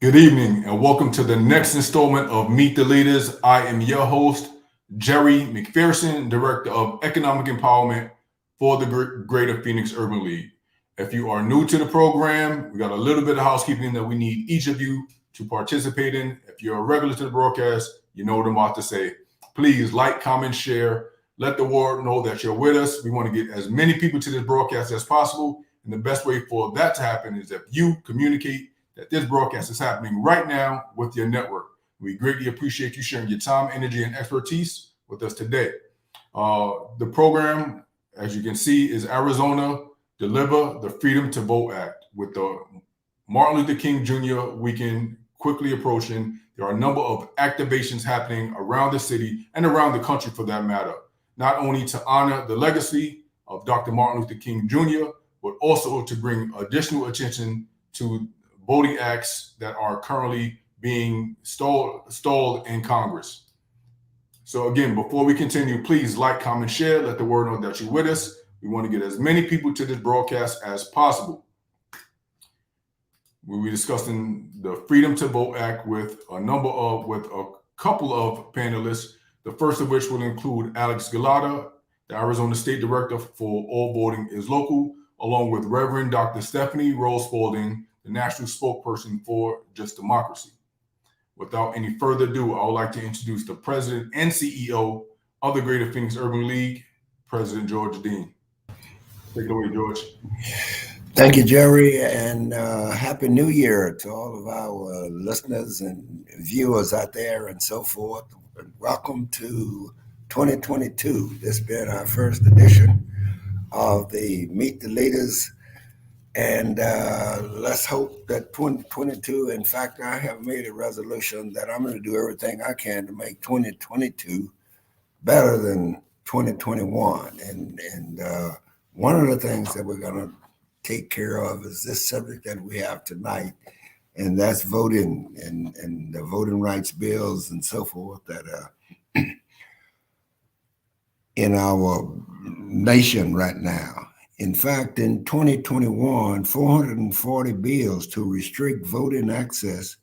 Good evening and welcome to the next installment of Meet the Leaders. I am your host, Jerry McPherson, Director of Economic Empowerment for the Greater Phoenix Urban League. If you are new to the program, we got a little bit of housekeeping that we need each of you to participate in. If you're a regular to the broadcast, You know what I'm about to say. Please like, comment, share. Let the world know that you're with us. We want to get as many people to this broadcast as possible. And the best way for that to happen is if you communicate that this broadcast is happening right now with your network. We greatly appreciate you sharing your time, energy, and expertise with us today. The program, as you can see, is Arizona Deliver the Freedom to Vote Act. With the Martin Luther King Jr. weekend quickly approaching, there are a number of activations happening around the city and around the country for that matter, not only to honor the legacy of Dr. Martin Luther King Jr., but also to bring additional attention to voting acts that are currently being stalled in Congress. So again, before we continue, please like, comment, share, let the world know that you're with us. We want to get as many people to this broadcast as possible. We'll be discussing the Freedom to Vote Act with a couple of panelists. The first of which will include Alex Gulada, the Arizona State Director for All Voting is Local, along with Reverend Dr. Stephanie Rose Spalding, the National Spokesperson for Just Democracy. Without any further ado, I would like to introduce the President and CEO of the Greater Phoenix Urban League, President George Dean. Take it away, George. Thank you, Jerry, and Happy New Year to all of our listeners and viewers out there and so forth. Welcome to 2022. This has been our first edition of the Meet the Leaders, and let's hope that 2022, in fact, I have made a resolution that I'm going to do everything I can to make 2022 better than 2021. And one of the things that we're going to take care of is this subject that we have tonight, and that's voting and the voting rights bills and so forth that are in our nation right now. In fact, in 2021, 440 bills to restrict voting access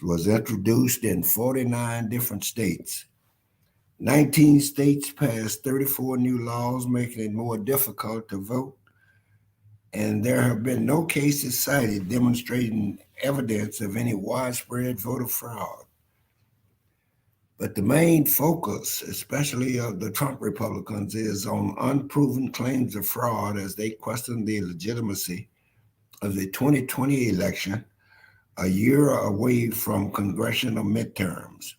was introduced in 49 different states. 19 states passed 34 new laws making it more difficult to vote, and there have been no cases cited demonstrating evidence of any widespread voter fraud. But the main focus, especially of the Trump Republicans, is on unproven claims of fraud as they question the legitimacy of the 2020 election, a year away from congressional midterms.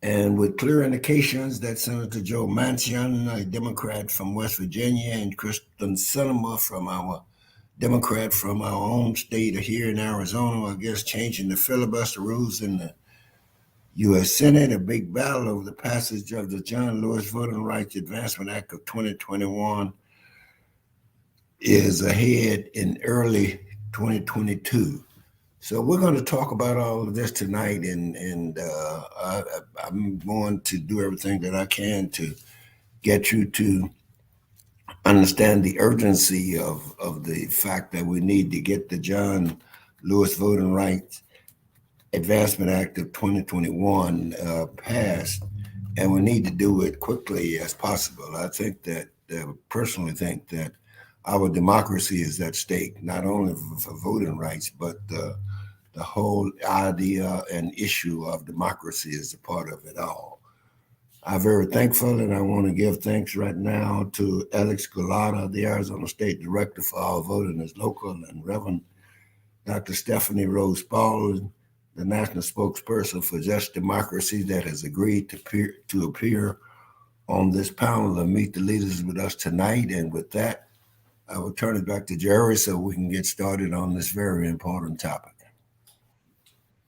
And with clear indications that Senator Joe Manchin, a Democrat from West Virginia, and Kristen Sinema, from our Democrat from our own state here in Arizona, are against changing the filibuster rules in the U.S. Senate, a big battle over the passage of the John Lewis Voting Rights Advancement Act of 2021 is ahead in early 2022. So we're going to talk about all of this tonight, and I'm going to do everything that I can to get you to understand the urgency of the fact that we need to get the John Lewis Voting Rights Advancement Act of 2021 passed, and we need to do it quickly as possible. I think that, personally think that our democracy is at stake, not only for voting rights, but the whole idea and issue of democracy is a part of it all. I'm very thankful, and I want to give thanks right now to Alex Gulada, the Arizona State Director for All Voting is Local, and Reverend Dr. Stephanie Rose Spalding, the National Spokesperson for Just Democracy, that has agreed to appear on this panel and meet the leaders with us tonight. And with that, I will turn it back to Jerry so we can get started on this very important topic.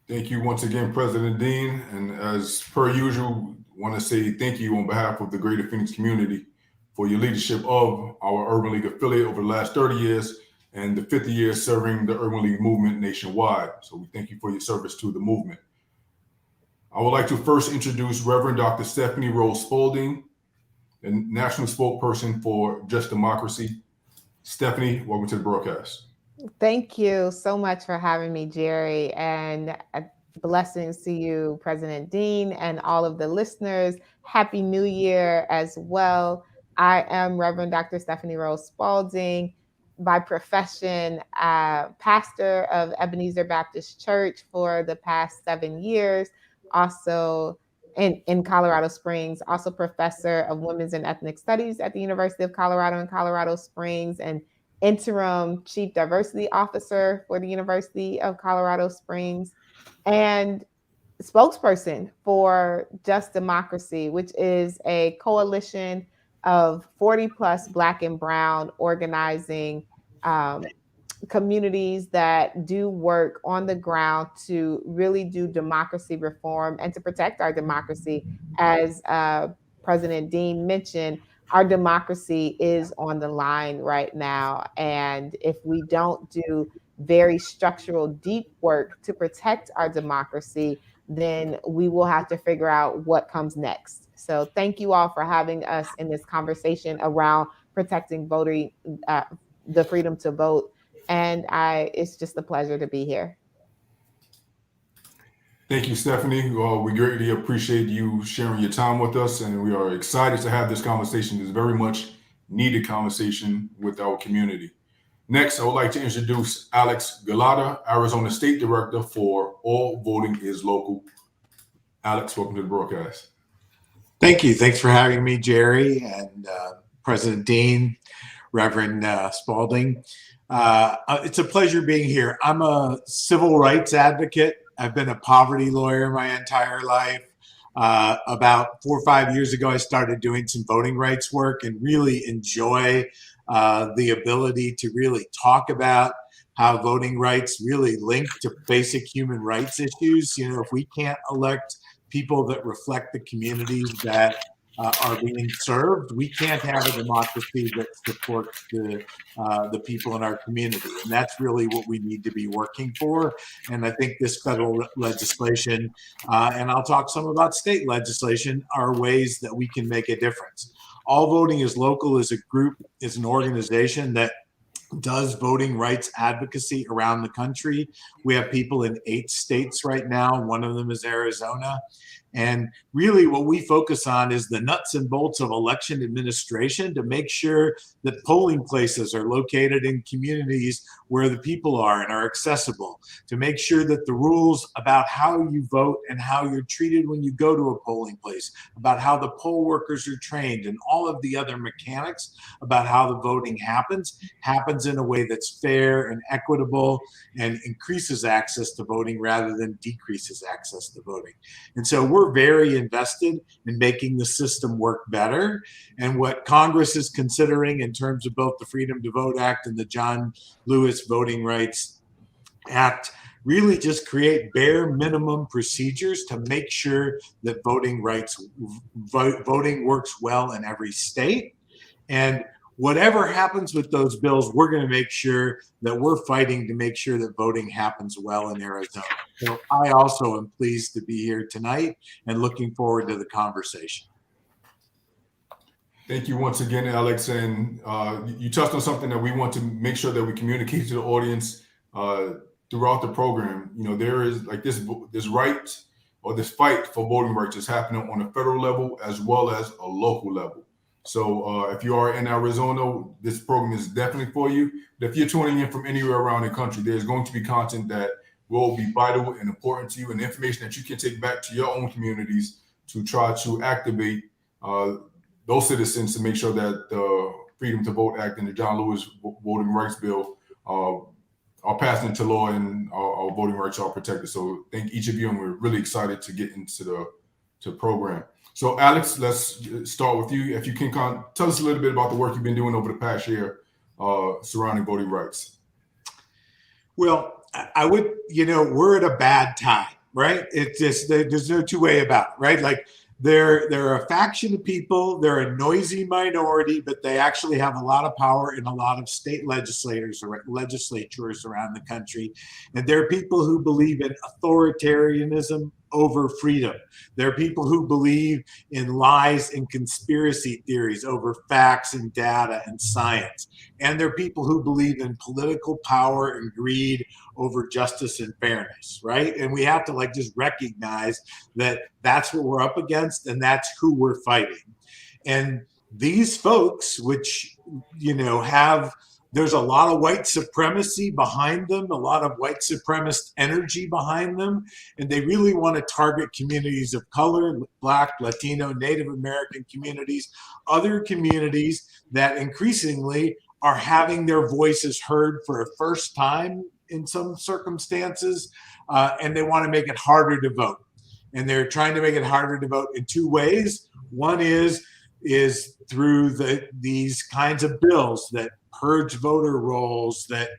Thank you once again, President Dean. And as per usual, want to say thank you on behalf of the Greater Phoenix community for your leadership of our Urban League affiliate over the last 30 years and the 50 years serving the Urban League movement nationwide. So we thank you for your service to the movement. I would like to first introduce Reverend Dr. Stephanie Rose Spalding, the National Spokesperson for Just Democracy. Stephanie, welcome to the broadcast. Thank you so much for having me, Jerry, and blessings to you, President Dean, and all of the listeners. Happy New Year as well. I am Reverend Dr. Stephanie Rose Spalding, by profession, pastor of Ebenezer Baptist Church for the past 7 years, also in Colorado Springs, also professor of Women's and Ethnic Studies at the University of Colorado in Colorado Springs, and interim chief diversity officer for the University of Colorado Springs, and spokesperson for Just Democracy, which is a coalition of 40 plus Black and Brown organizing communities that do work on the ground to really do democracy reform and to protect our democracy. As President Dean mentioned, our democracy is on the line right now. And if we don't do very structural, deep work to protect our democracy, then we will have to figure out what comes next. So thank you all for having us in this conversation around protecting voting, the freedom to vote. And it's just a pleasure to be here. Thank you, Stephanie. We greatly appreciate you sharing your time with us, and we are excited to have this conversation, this very much needed conversation with our community. Next, I would like to introduce Alex Gulada, Arizona State Director for All Voting is Local. Alex, welcome to the broadcast. Thank you. Thanks for having me, Jerry, and President Dean, Reverend Spalding. It's a pleasure being here. I'm a civil rights advocate. I've been a poverty lawyer my entire life. About 4 or 5 years ago, I started doing some voting rights work and really enjoy the ability to really talk about how voting rights really link to basic human rights issues. You know, if we can't elect people that reflect the communities that are being served, we can't have a democracy that supports the people in our community. And that's really what we need to be working for. And I think this federal legislation, and I'll talk some about state legislation, are ways that we can make a difference. All Voting is Local is a group, is an organization that does voting rights advocacy around the country. We have people in 8 states right now. One of them is Arizona. And really what we focus on is the nuts and bolts of election administration to make sure that polling places are located in communities where the people are and are accessible, to make sure that the rules about how you vote and how you're treated when you go to a polling place, about how the poll workers are trained, and all of the other mechanics about how the voting happens in a way that's fair and equitable and increases access to voting rather than decreases access to voting. And so we're very invested in making the system work better. And what Congress is considering in terms of both the Freedom to Vote Act and the John Lewis Voting Rights Act really just create bare minimum procedures to make sure that voting works well in every state. And whatever happens with those bills, we're going to make sure that we're fighting to make sure that voting happens well in Arizona. So I also am pleased to be here tonight and looking forward to the conversation. Thank you once again, Alex. And you touched on something that we want to make sure that we communicate to the audience throughout the program. You know, there is like this right or this fight for voting rights is happening on a federal level as well as a local level. So if you are in Arizona, this program is definitely for you. But if you're tuning in from anywhere around the country, there's going to be content that will be vital and important to you, and information that you can take back to your own communities to try to activate those citizens to make sure that the Freedom to Vote Act and the John Lewis Voting Rights Bill are passed into law and our voting rights are protected. So thank each of you, and we're really excited to get into the program. So Alex, let's start with you. If you can tell us a little bit about the work you've been doing over the past year surrounding voting rights. Well, I would, we're at a bad time, right? It's just, there's no two way about it, right? Like they're a faction of people, they're a noisy minority, but they actually have a lot of power in a lot of state legislatures around the country. And they're people who believe in authoritarianism over freedom. There are people who believe in lies and conspiracy theories over facts and data and science. And there are people who believe in political power and greed over justice and fairness, right? And we have to just recognize that that's what we're up against and that's who we're fighting. And these folks, which, have There's a lot of white supremacy behind them, a lot of white supremacist energy behind them, and they really want to target communities of color, Black, Latino, Native American communities, other communities that increasingly are having their voices heard for a first time in some circumstances, and they want to make it harder to vote. And they're trying to make it harder to vote in two ways. One is through these kinds of bills that purge voter rolls, that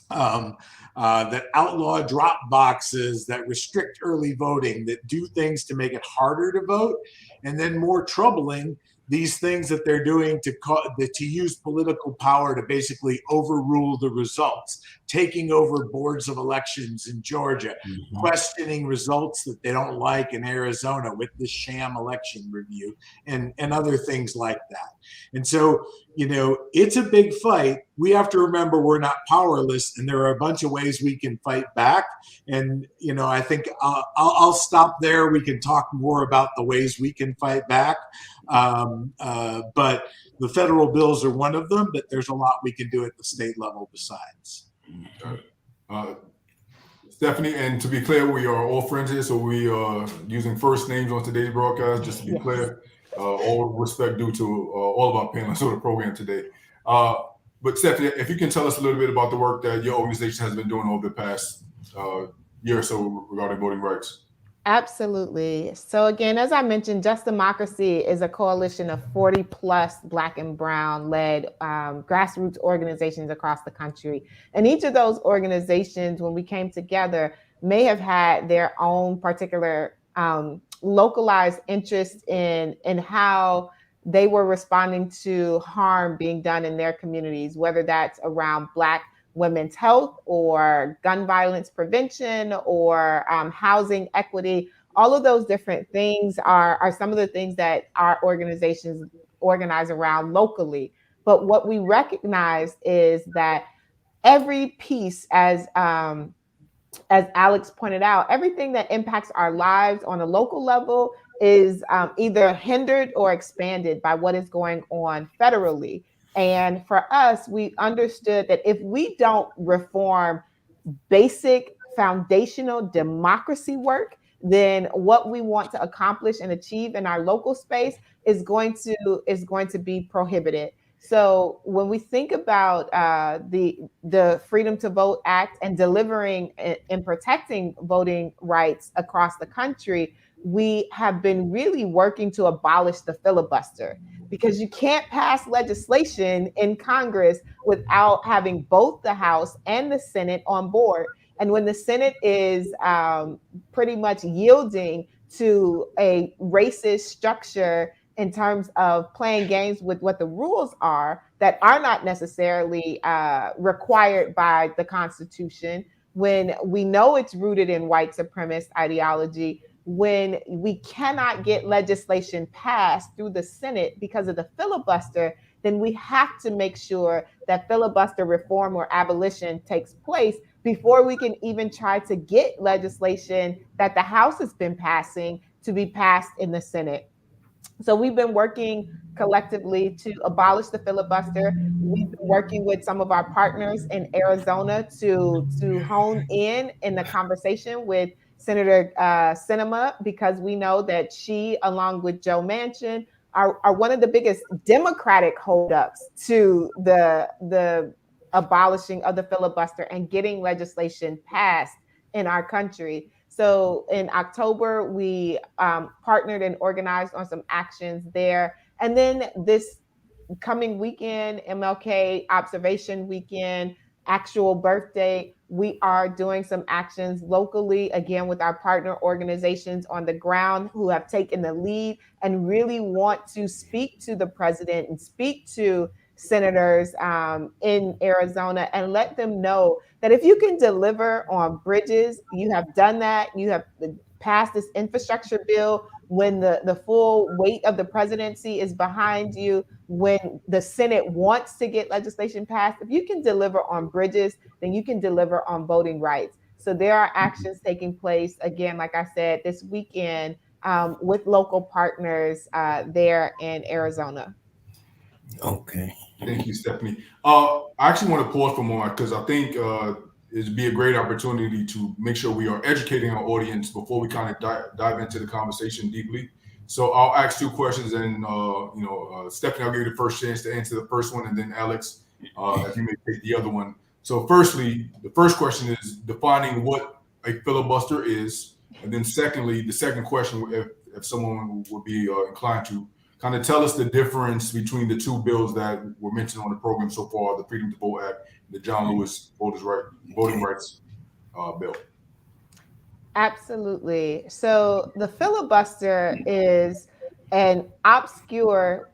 outlaw drop boxes, that restrict early voting, that do things to make it harder to vote, and then more troubling, these things that they're doing to use political power to basically overrule the results, taking over boards of elections in Georgia, questioning results that they don't like in Arizona with the sham election review, and other things like that. And so, it's a big fight. We have to remember we're not powerless, and there are a bunch of ways we can fight back. And, I think I'll stop there. We can talk more about the ways we can fight back. But the federal bills are one of them, but there's a lot we can do at the state level besides. Stephanie, and to be clear, we are all friends here, so we are using first names on today's broadcast, just to be clear. All respect due to all of our panelists on the program today. But Stephanie, if you can tell us a little bit about the work that your organization has been doing over the past year or so regarding voting rights. Absolutely. So again, as I mentioned, Just Democracy is a coalition of 40 plus Black and Brown led grassroots organizations across the country. And each of those organizations, when we came together, may have had their own particular localized interest in how they were responding to harm being done in their communities, whether that's around Black women's health or gun violence prevention or housing equity. All of those different things are some of the things that our organizations organize around locally. But what we recognize is that every piece, as Alex pointed out, everything that impacts our lives on a local level is either hindered or expanded by what is going on federally. And for us, we understood that if we don't reform basic foundational democracy work, then what we want to accomplish and achieve in our local space is going to be prohibited. So when we think about the Freedom to Vote Act and delivering and protecting voting rights across the country, we have been really working to abolish the filibuster, because you can't pass legislation in Congress without having both the House and the Senate on board. And when the Senate is pretty much yielding to a racist structure in terms of playing games with what the rules are that are not necessarily required by the Constitution, when we know it's rooted in white supremacist ideology, when we cannot get legislation passed through the Senate because of the filibuster, then we have to make sure that filibuster reform or abolition takes place before we can even try to get legislation that the House has been passing to be passed in the Senate. So we've been working collectively to abolish the filibuster. We've been working with some of our partners in Arizona to hone in the conversation with Senator Sinema, because we know that she, along with Joe Manchin, are one of the biggest Democratic holdups to the abolishing of the filibuster and getting legislation passed in our country. So in October, we partnered and organized on some actions there. And then this coming weekend, MLK Observation Weekend, actual birthday, we are doing some actions locally, again, with our partner organizations on the ground who have taken the lead and really want to speak to the president and speak to senators in Arizona and let them know that if you can deliver on bridges, you have done that, you have passed this infrastructure bill when the full weight of the presidency is behind you, when the Senate wants to get legislation passed, if you can deliver on bridges, then you can deliver on voting rights. So there are actions taking place, again, like I said, this weekend with local partners there in Arizona. Okay. Thank you, Stephanie. I actually want to pause for a moment because I think it'd be a great opportunity to make sure we are educating our audience before we kind of dive into the conversation deeply. So I'll ask two questions, and Stephanie, I'll give you the first chance to answer the first one, and then Alex, if you may take the other one. So, firstly, the first question is defining what a filibuster is, and then secondly, the second question, if someone would be inclined to kind of tell us the difference between the two bills that were mentioned on the program so far: the Freedom to Vote Act, and the John Lewis Voting Rights Bill. Absolutely. So the filibuster is an obscure,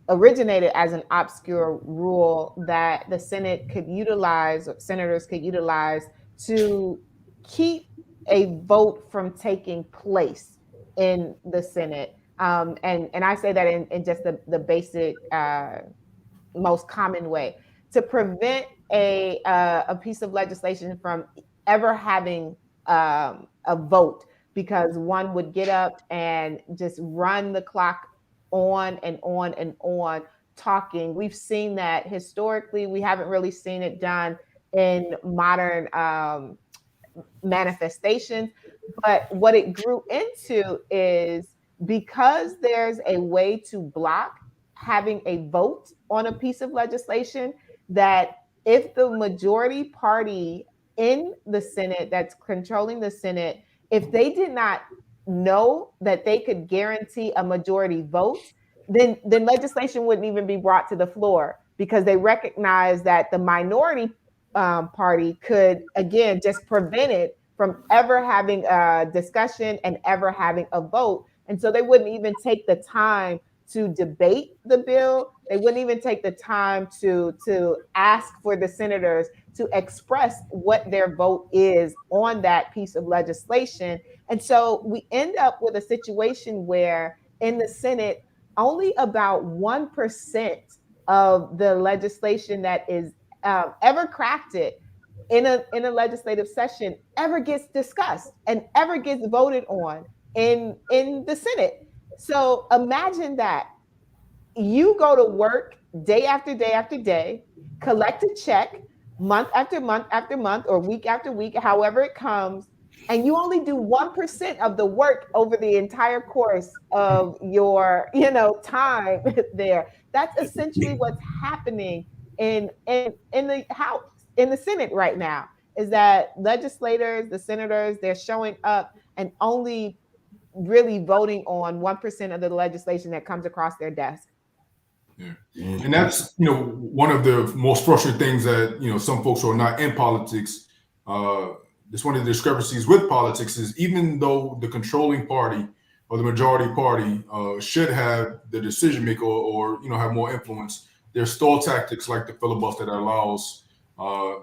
originated as an obscure rule that the Senate could utilize, or senators could utilize to keep a vote from taking place in the Senate. And I say that in just the basic, most common way to prevent a piece of legislation from ever having a vote, because one would get up and just run the clock on and on and on talking. We've seen that historically. We haven't really seen it done in modern manifestations. But what it grew into is, because there's a way to block having a vote on a piece of legislation, that if the majority party in the Senate that's controlling the Senate, if they did not know that they could guarantee a majority vote, then legislation wouldn't even be brought to the floor, because they recognize that the minority party could, again, just prevent it from ever having a discussion and ever having a vote. And so they wouldn't even take the time to debate the bill. They wouldn't even take the time to ask for the senators to express what their vote is on that piece of legislation. And so we end up with a situation where in the Senate, only about 1% of the legislation that is ever crafted in a legislative session ever gets discussed and ever gets voted on in the Senate. So imagine that you go to work day after day after day, collect a check month after month after month, or week after week, however it comes, and you only do 1% of the work over the entire course of your time there. That's essentially what's happening in the House, in the Senate right now, is that legislators, the senators, they're showing up and only really voting on 1% of the legislation that comes across their desk. Yeah. And that's, one of the most frustrating things that, some folks who are not in politics, it's one of the discrepancies with politics is, even though the controlling party or the majority party should have the decision maker or have more influence, there's stall tactics like the filibuster that allows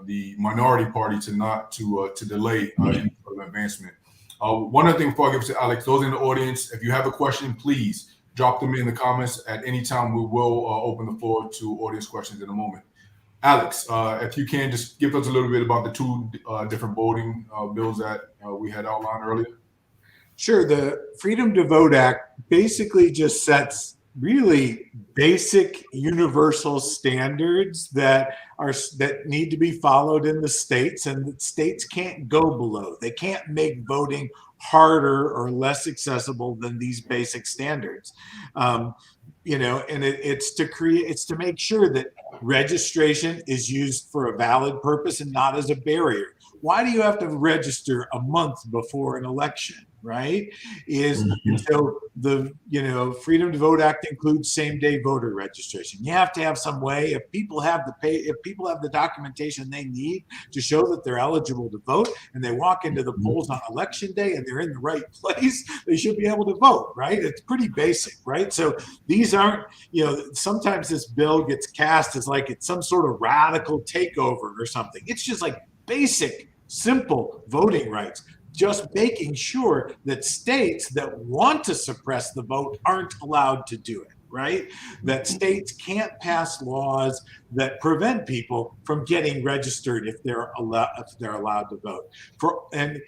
the minority party to delay any sort of advancement. One other thing before I give it to Alex, those in the audience, if you have a question, please drop them in the comments at any time. We will open the floor to audience questions in a moment. Alex, if you can just give us a little bit about the two different voting bills that we had outlined earlier. Sure. The Freedom to Vote Act basically just sets really basic universal standards that need to be followed in the states, and that states can't go below. They can't make voting harder or less accessible than these basic standards. And it's to make sure that registration is used for a valid purpose and not as a barrier. Why do you have to register a month before an election? Right? So the Freedom to Vote Act includes same-day voter registration. You have to have some way, if people have the documentation they need to show that they're eligible to vote, and they walk into the polls on election day and they're in the right place, they should be able to vote. Right? It's pretty basic, right? So these aren't, sometimes this bill gets cast as like it's some sort of radical takeover or something. It's just like basic, simple voting rights. Just making sure that states that want to suppress the vote aren't allowed to do it, right? That states can't pass laws that prevent people from getting registered if they're allowed to vote. And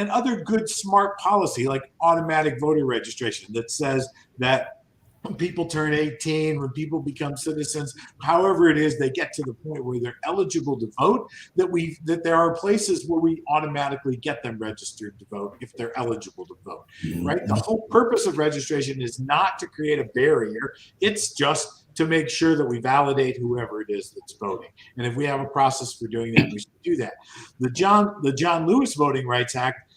other good, smart policy like automatic voter registration that says that when people turn 18, when people become citizens, however it is they get to the point where they're eligible to vote, that there are places where we automatically get them registered to vote if they're eligible to vote, right? The whole purpose of registration is not to create a barrier. It's just to make sure that we validate whoever it is that's voting. And if we have a process for doing that, we should do that. The John Lewis Voting Rights Act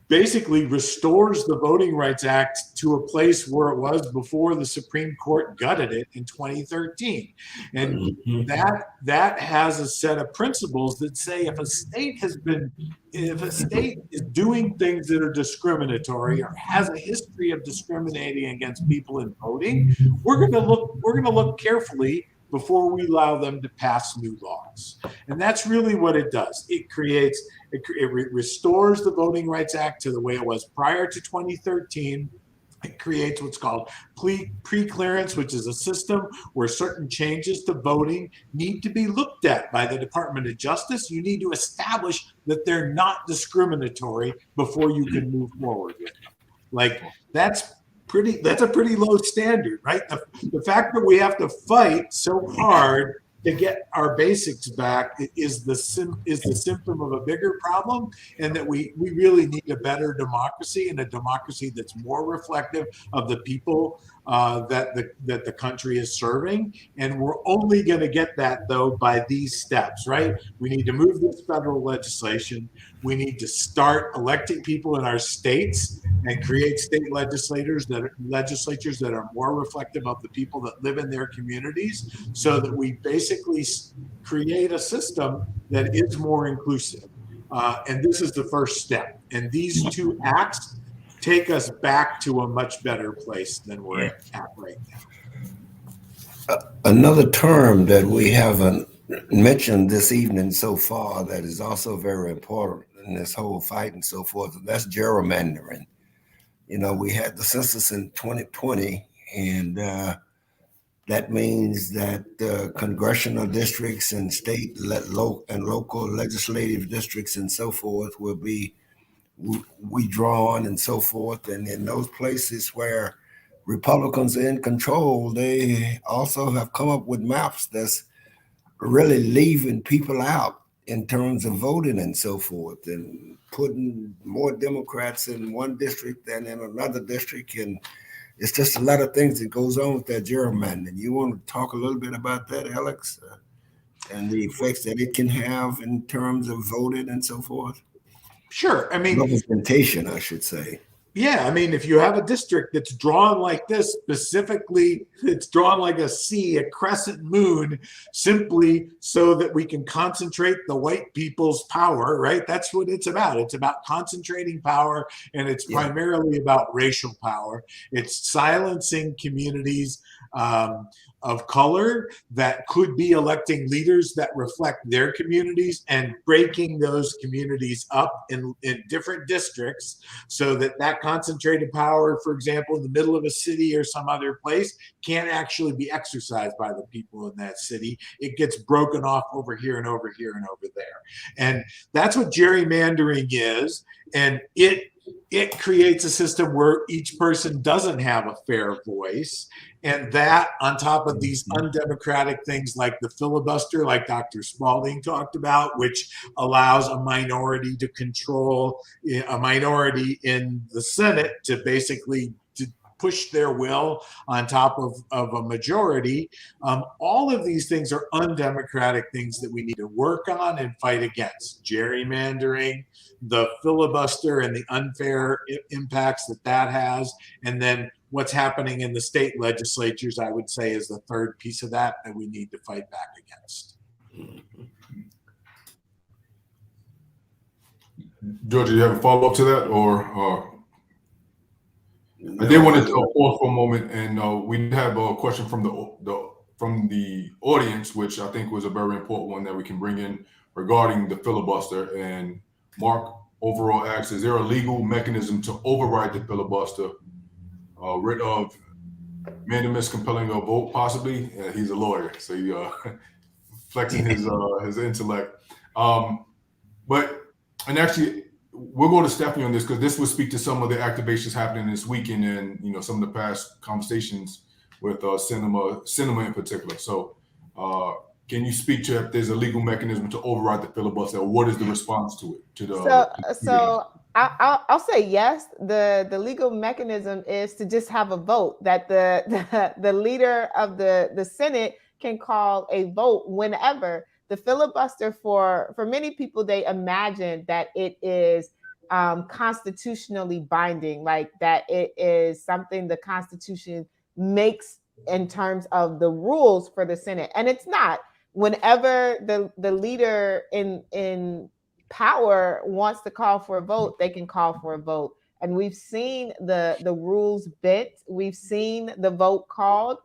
basically restores the Voting Rights Act to a place where it was before the Supreme Court gutted it in 2013. And that has a set of principles that say if a state is doing things that are discriminatory or has a history of discriminating against people in voting, we're going to look carefully before we allow them to pass new laws. And that's really what it does. It restores the Voting Rights Act to the way it was prior to 2013. It creates what's called pre-clearance, which is a system where certain changes to voting need to be looked at by the Department of Justice. You need to establish that they're not discriminatory before you can move forward with them. Like that's a pretty low standard, right? The fact that we have to fight so hard to get our basics back is the symptom of a bigger problem, and that we really need a better democracy, and a democracy that's more reflective of the people that the country is serving. And we're only going to get that, though, by these steps, right? We need to move this federal legislation. We need to start electing people in our states and create state legislatures that are more reflective of the people that live in their communities, so that we basically create a system that is more inclusive. And this is the first step. And these two acts take us back to a much better place than we're at right now. Another term that we haven't mentioned this evening so far that is also very important in this whole fight and so forth, and that's gerrymandering. You know, we had the census in 2020, and that means that congressional districts and state, and local legislative districts and so forth will be redrawn and so forth. And in those places where Republicans are in control, they also have come up with maps that's really leaving people out in terms of voting and so forth, and putting more Democrats in one district than in another district. And it's just a lot of things that goes on with that gerrymandering. You want to talk a little bit about that, Alex, and the effects that it can have in terms of voting and so forth? Sure. I mean, representation, I should say. Yeah, I mean, if you have a district that's drawn like this, specifically, it's drawn like a C, a crescent moon, simply so that we can concentrate the white people's power, right? That's what it's about. It's about concentrating power, and it's primarily about racial power. It's silencing communities of color that could be electing leaders that reflect their communities, and breaking those communities up in different districts so that concentrated power, for example, in the middle of a city or some other place, can't actually be exercised by the people in that city. It gets broken off over here and over here and over there. And that's what gerrymandering is. And it creates a system where each person doesn't have a fair voice. And that, on top of these undemocratic things like the filibuster, like Dr. Spalding talked about, which allows a minority to control a minority in the Senate to basically push their will on top of a majority. All of these things are undemocratic things that we need to work on and fight against. Gerrymandering, the filibuster and the unfair impacts that has, and then what's happening in the state legislatures, I would say, is the third piece of that we need to fight back against. George, do you have a follow-up to that, or? I did want to pause for a moment, and we have a question from the audience, which I think was a very important one that we can bring in regarding the filibuster. And Mark overall asks, is there a legal mechanism to override the filibuster, rid of mandamus compelling a vote, possibly? He's a lawyer, so he flexing his intellect. And actually, we'll go to Stephanie on this, because this will speak to some of the activations happening this weekend, and some of the past conversations with cinema in particular. So, can you speak to if there's a legal mechanism to override the filibuster, or what is the response to it? So I'll say yes. The legal mechanism is to just have a vote that the leader of the Senate can call a vote whenever. The filibuster for many people, they imagine that it is constitutionally binding, like that it is something the Constitution makes in terms of the rules for the Senate, and it's not. Whenever the leader in power wants to call for a vote, they can call for a vote. And we've seen the rules bent. We've seen the vote called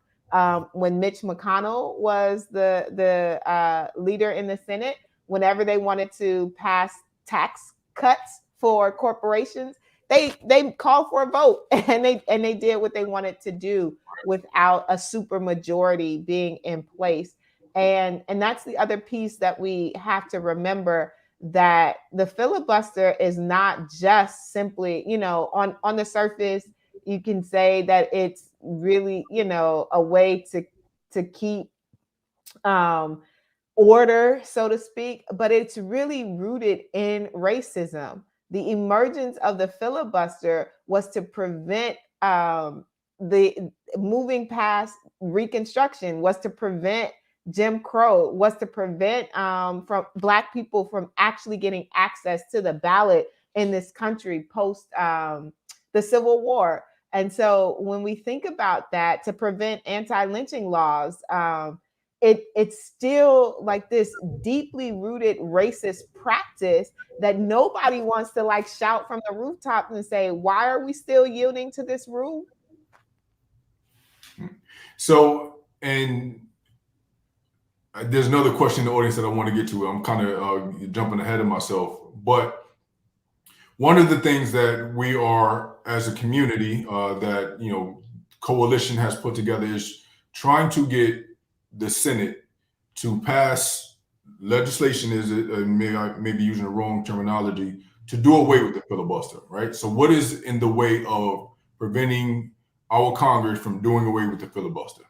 when Mitch McConnell was the leader in the Senate. Whenever they wanted to pass tax cuts for corporations, they called for a vote, and they did what they wanted to do without a super majority being in place. And that's the other piece that we have to remember, that the filibuster is not just simply, on the surface, you can say that it's really, a way to keep order, so to speak, but it's really rooted in racism. The emergence of the filibuster was to prevent the moving past Reconstruction, was to prevent Jim Crow, was to prevent from Black people from actually getting access to the ballot in this country post the Civil War. And so when we think about that, to prevent anti-lynching laws, it's still like this deeply rooted racist practice that nobody wants to like shout from the rooftops and say, why are we still yielding to this rule? So, and there's another question in the audience that I want to get to. I'm kind of jumping ahead of myself, but one of the things that we are, as a community, that coalition has put together is trying to get the Senate to pass legislation. Is it maybe using the wrong terminology, to do away with the filibuster, right? So, what is in the way of preventing our Congress from doing away with the filibuster?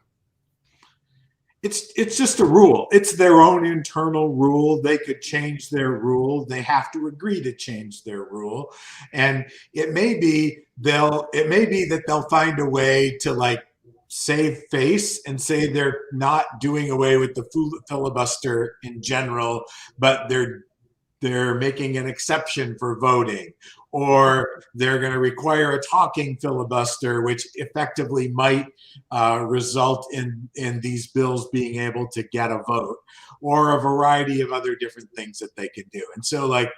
It's just a rule. It's their own internal rule. They could change their rule. They have to agree to change their rule, and it may be that they'll find a way to like save face and say they're not doing away with the filibuster in general, but they're making an exception for voting, or they're going to require a talking filibuster, which effectively might result in these bills being able to get a vote, or a variety of other different things that they can do. And so, like,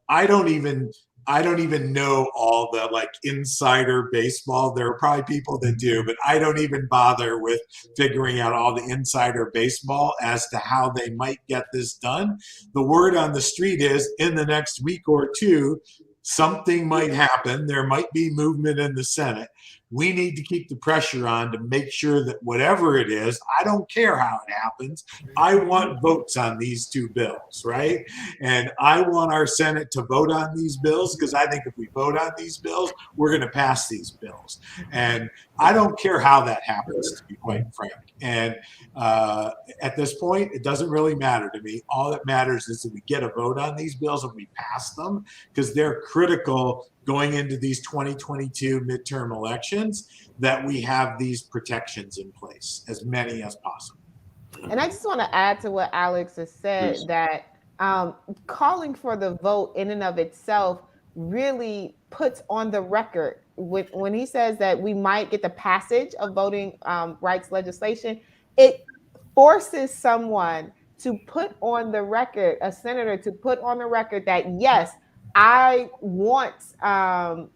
I don't even know all the like insider baseball. There are probably people that do, but I don't even bother with figuring out all the insider baseball as to how they might get this done. The word on the street is in the next week or two, something might happen. There might be movement in the Senate. We need to keep the pressure on to make sure that whatever it is, I don't care how it happens, I want votes on these two bills, right? And I want our Senate to vote on these bills, because I think if we vote on these bills, we're going to pass these bills. And I don't care how that happens, to be quite frank. And at this point, it doesn't really matter to me. All that matters is that we get a vote on these bills and we pass them, because they're critical going into these 2022 midterm elections, that we have these protections in place, as many as possible. And I just want to add to what Alex has said, Please. that calling for the vote in and of itself really puts on the record, when he says that we might get the passage of voting rights legislation, it forces someone to put on the record, a senator to put on the record that, yes, I want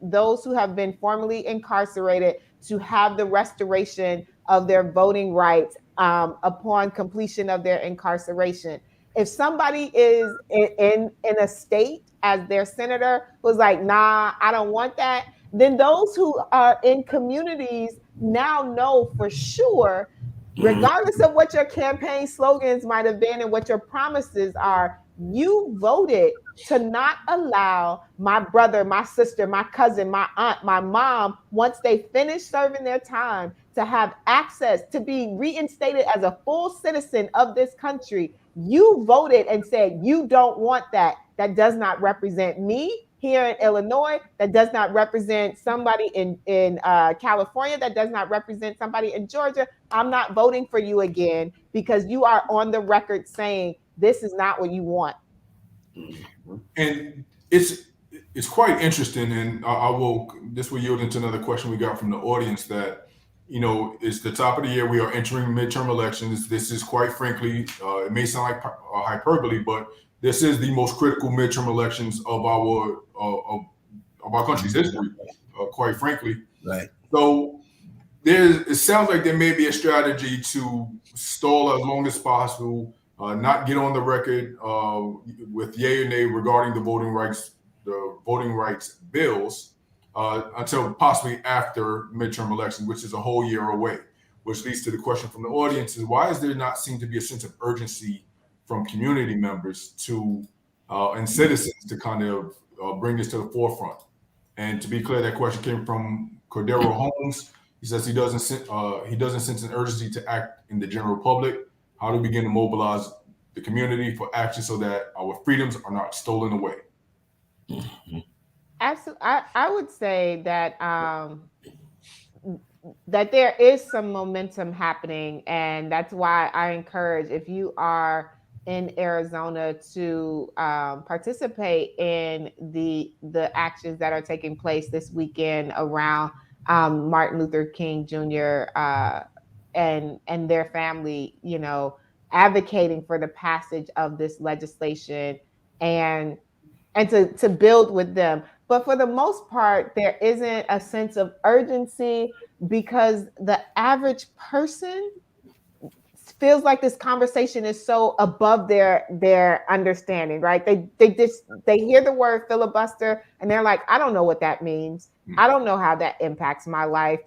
those who have been formerly incarcerated to have the restoration of their voting rights upon completion of their incarceration. If somebody is in a state as their senator who's like, nah, I don't want that, then those who are in communities now know for sure, regardless of what your campaign slogans might have been and what your promises are, You voted to not allow my brother, my sister, my cousin, my aunt, my mom, once they finish serving their time, to have access to be reinstated as a full citizen of this country. You voted and said you don't want that. That does not represent me here in Illinois. That does not represent somebody in California. That does not represent somebody in Georgia. I'm not voting for you again because you are on the record saying this is not what you want. And it's quite interesting, and I will. This will yield into another question we got from the audience. That it's the top of the year. We are entering midterm elections. This is quite frankly, it may sound like hyperbole, but this is the most critical midterm elections of our country's history. Quite frankly, Right. So it sounds like there may be a strategy to stall as long as possible, not get on the record with yay or nay regarding the voting rights bills until possibly after midterm elections, which is a whole year away. Which leads to the question from the audience: is why does there not seem to be a sense of urgency from community members and citizens to kind of bring this to the forefront? And to be clear, that question came from Cordero Holmes. He says he doesn't sense an urgency to act in the general public. How to begin to mobilize the community for action so that our freedoms are not stolen away. Absolutely, I would say that that there is some momentum happening, and that's why I encourage, if you are in Arizona, to participate in the actions that are taking place this weekend around Martin Luther King Jr. And their family, advocating for the passage of this legislation and to build with them. But for the most part, there isn't a sense of urgency because the average person feels like this conversation is so above their understanding, right? They hear the word filibuster and they're like, I don't know what that means. I don't know how that impacts my life.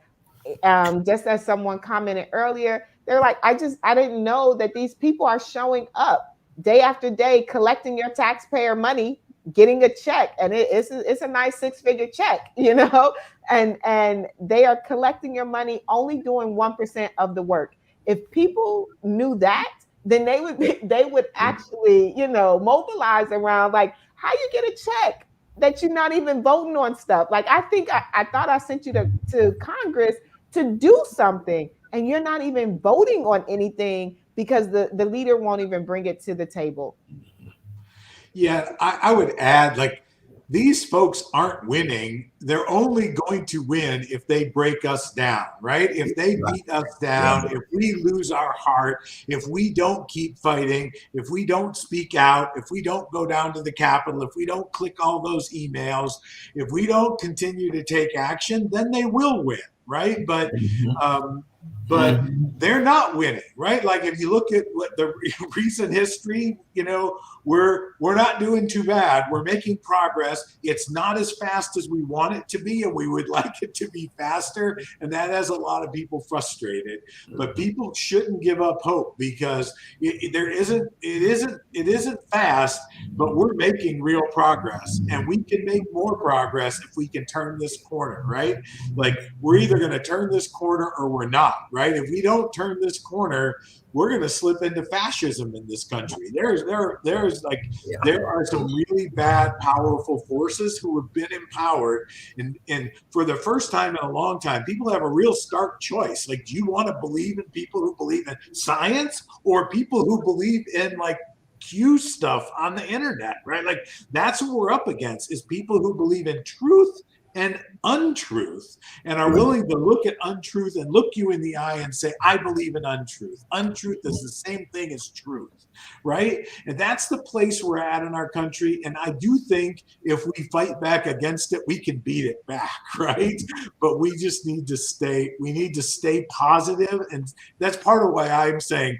Just as someone commented earlier, they're like, I didn't know that these people are showing up day after day, collecting your taxpayer money, getting a check, and it's a nice 6-figure check, and they are collecting your money, only doing 1% of the work. If people knew that, then they would actually, mobilize around, like, how you get a check that you're not even voting on stuff. Like, I think I thought I sent you to Congress to do something, and you're not even voting on anything because the leader won't even bring it to the table. Yeah, I would add, like, these folks aren't winning. They're only going to win if they break us down, right? If they beat us down, if we lose our heart, if we don't keep fighting, if we don't speak out, if we don't go down to the Capitol, if we don't click all those emails, if we don't continue to take action, then they will win, right? But they're not winning, right? Like, if you look at what the recent history, we're not doing too bad. We're making progress. It's not as fast as we want it to be, and we would like it to be faster. And that has a lot of people frustrated. But people shouldn't give up hope, because it isn't fast, but we're making real progress, and we can make more progress if we can turn this corner, right? Like, we're either going to turn this corner or we're not, right? If we don't turn this corner, we're going to slip into fascism in this country. There are some really bad, powerful forces who have been empowered, and for the first time in a long time, people have a real stark choice. Like, do you want to believe in people who believe in science, or people who believe in, like, Q stuff on the internet, right? Like, that's what we're up against, is people who believe in truth and untruth, and are willing to look at untruth and look you in the eye and say, I believe in untruth. Untruth is the same thing as truth, right? And that's the place we're at in our country. And I do think if we fight back against it, we can beat it back, right? But we just need to stay positive. And that's part of why I'm saying,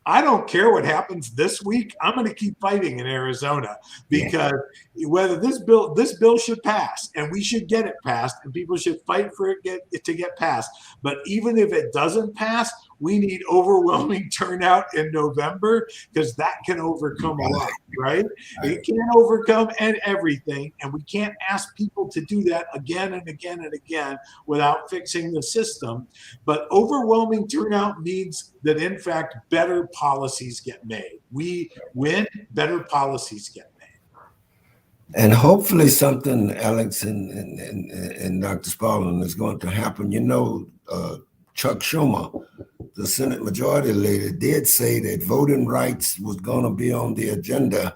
I don't care what happens this week. I'm going to keep fighting in Arizona, because whether this bill should pass, and we should get it passed, and people should fight for it to get passed. But even if it doesn't pass, We need overwhelming turnout in November, because that can overcome a lot, right? It can't overcome everything, and we can't ask people to do that again and again and again without fixing the system. But overwhelming turnout means that, in fact, better policies get made. We win, better policies get made. And hopefully something, Alex and Dr. Spalding, is going to happen. You know, Chuck Schumer, the Senate Majority Leader, did say that voting rights was going to be on the agenda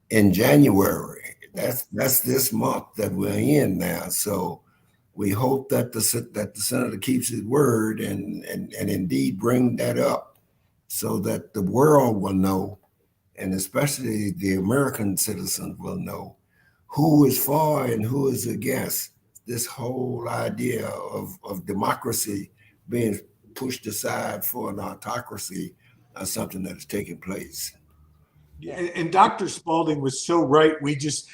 in January. That's this month that we're in now. So we hope that the senator keeps his word and indeed bring that up, so that the world will know, and especially the American citizens will know, who is for and who is against this whole idea of democracy being pushed aside for an autocracy, something that is taking place. Yeah, and Dr. Spalding was so right. We just,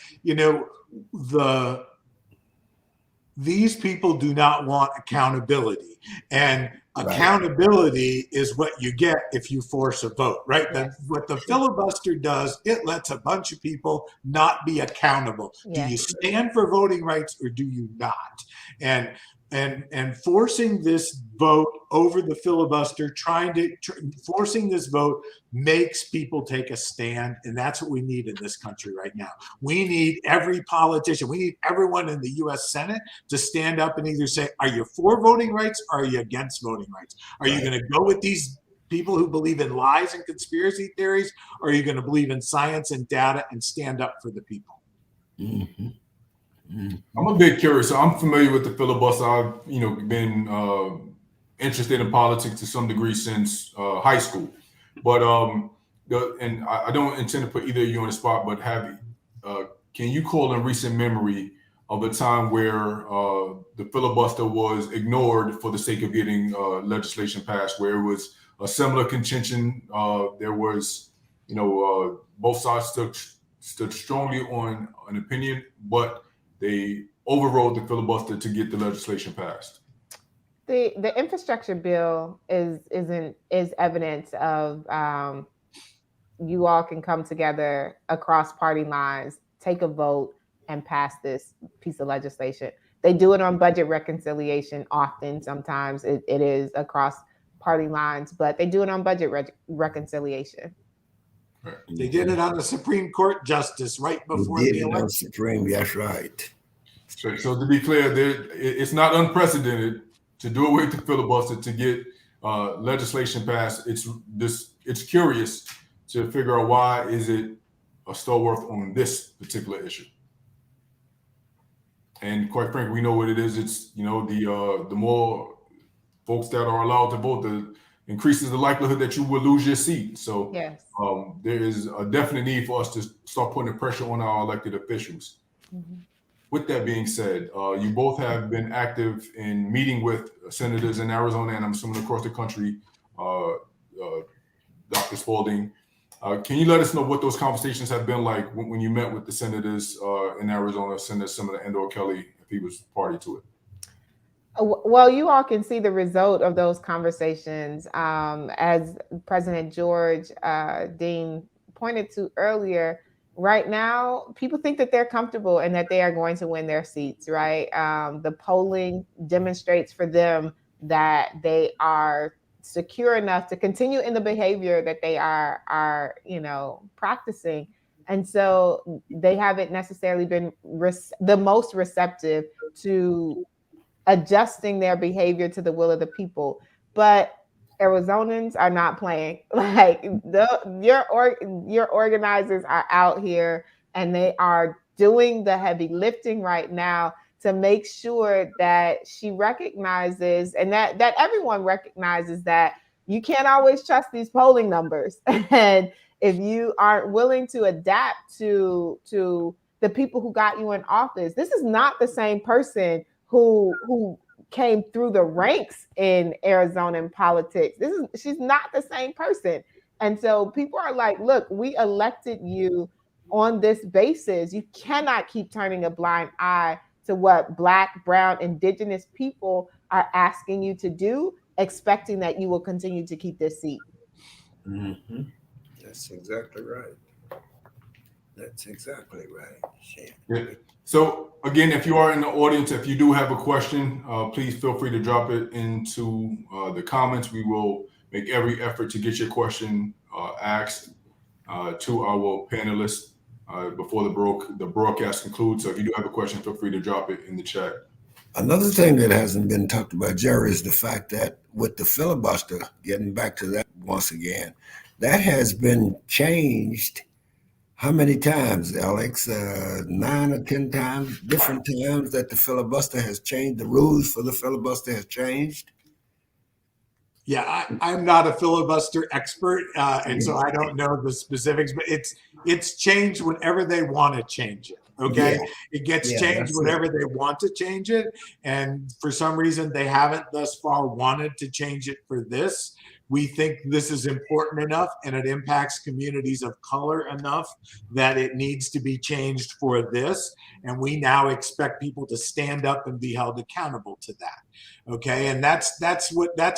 these people do not want accountability, and accountability is what you get if you force a vote, right? What the filibuster does, it lets a bunch of people not be accountable. Do you stand for voting rights or do you not? And forcing this vote over the filibuster, forcing this vote makes people take a stand, and that's what we need in this country right now. We need every politician, we need everyone in the U.S. Senate to stand up and either say, are you for voting rights or are you against voting rights? Are you going to go with these people who believe in lies and conspiracy theories, or are you going to believe in science and data and stand up for the people? Mm-hmm. I'm a bit curious. So I'm familiar with the filibuster. I've been interested in politics to some degree since high school. But and I don't intend to put either of you on the spot, but can you call in recent memory of a time where the filibuster was ignored for the sake of getting legislation passed, where it was a similar contention? There was, both sides stood strongly on an opinion, but they overrode the filibuster to get the legislation passed. The infrastructure bill is evidence of you all can come together across party lines, take a vote, and pass this piece of legislation. They do it on budget reconciliation often. Sometimes it is across party lines, but they do it on budget reconciliation. Right. They did it on the Supreme Court justice right before the election. Supreme, that's right. So to be clear, it's not unprecedented to do away with the filibuster to get legislation passed. It's curious to figure out why is it a stalwart on this particular issue. And quite frankly, we know what it is. It's the more folks that are allowed to vote, the increases the likelihood that you will lose your seat. So yes. There is a definite need for us to start putting the pressure on our elected officials. Mm-hmm. With that being said, you both have been active in meeting with senators in Arizona and I'm assuming across the country. Dr. Spalding, can you let us know what those conversations have been like when you met with the senators in Arizona, Senator Andor Kelly, if he was party to it? Well, you all can see the result of those conversations. As President George Dean pointed to earlier, right now, people think that they're comfortable and that they are going to win their seats, right? The polling demonstrates for them that they are secure enough to continue in the behavior that they are practicing. And so they haven't necessarily been the most receptive to adjusting their behavior to the will of the people. But Arizonans are not playing. Like your organizers are out here and they are doing the heavy lifting right now to make sure that she recognizes and that everyone recognizes that you can't always trust these polling numbers. And if you aren't willing to adapt to the people who got you in office, this is not the same person who came through the ranks in Arizona politics. She's not the same person. And so people are like, look, we elected you on this basis. You cannot keep turning a blind eye to what Black, Brown, Indigenous people are asking you to do expecting that you will continue to keep this seat. Mm-hmm. That's exactly right. That's exactly right. Yeah. So again, if you are in the audience, if you do have a question, please feel free to drop it into the comments. We will make every effort to get your question asked to our panelists before the broadcast concludes. So if you do have a question, feel free to drop it in the chat. Another thing that hasn't been talked about, Jerry, is the fact that with the filibuster, getting back to that once again, that has been changed. How many times, Alex? 9 or 10 times, different times that the filibuster has changed. The rules for the filibuster has changed. Yeah, I'm not a filibuster expert, and so I don't know the specifics, but it's changed whenever they want to change it. Okay, Yeah. it gets Yeah, changed that's whenever it. they want to change it, and for some reason they haven't thus far wanted to change it for this. We think this is important enough and it impacts communities of color enough that it needs to be changed for this. And we now expect people to stand up and be held accountable to that. Okay. And that's